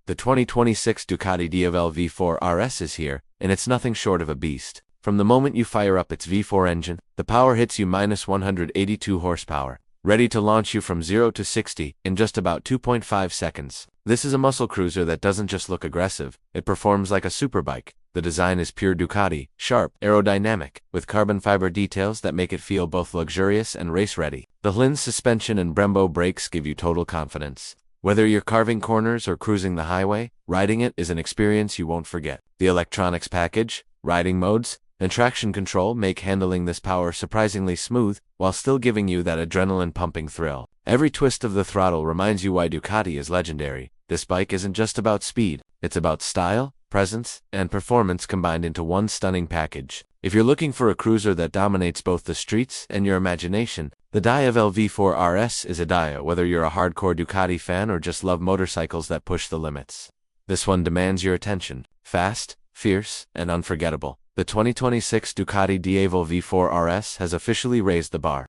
The 2026 Ducati Diavel V4 RS is here, and it's nothing short of a beast. From the moment you fire up its V4 engine, the power hits you minus 182 horsepower, ready to launch you from 0 to 60 in just about 2.5 seconds. This is a muscle cruiser that doesn't just look aggressive, it performs like a superbike. The design is pure Ducati, sharp, aerodynamic, with carbon fiber details that make it feel both luxurious and race-ready. The Öhlins suspension and Brembo brakes give you total confidence. Whether you're carving corners or cruising the highway, riding it is an experience you won't forget. The electronics package, riding modes, and traction control make handling this power surprisingly smooth, while still giving you that adrenaline-pumping thrill. Every twist of the throttle reminds you why Ducati is legendary. This bike isn't just about speed, it's about style, presence, and performance combined into one stunning package. If you're looking for a cruiser that dominates both the streets and your imagination, the Diavel V4 RS is a Dia, whether you're a hardcore Ducati fan or just love motorcycles that push the limits. This one demands your attention. Fast, fierce, and unforgettable. The 2026 Ducati Diavel V4 RS has officially raised the bar.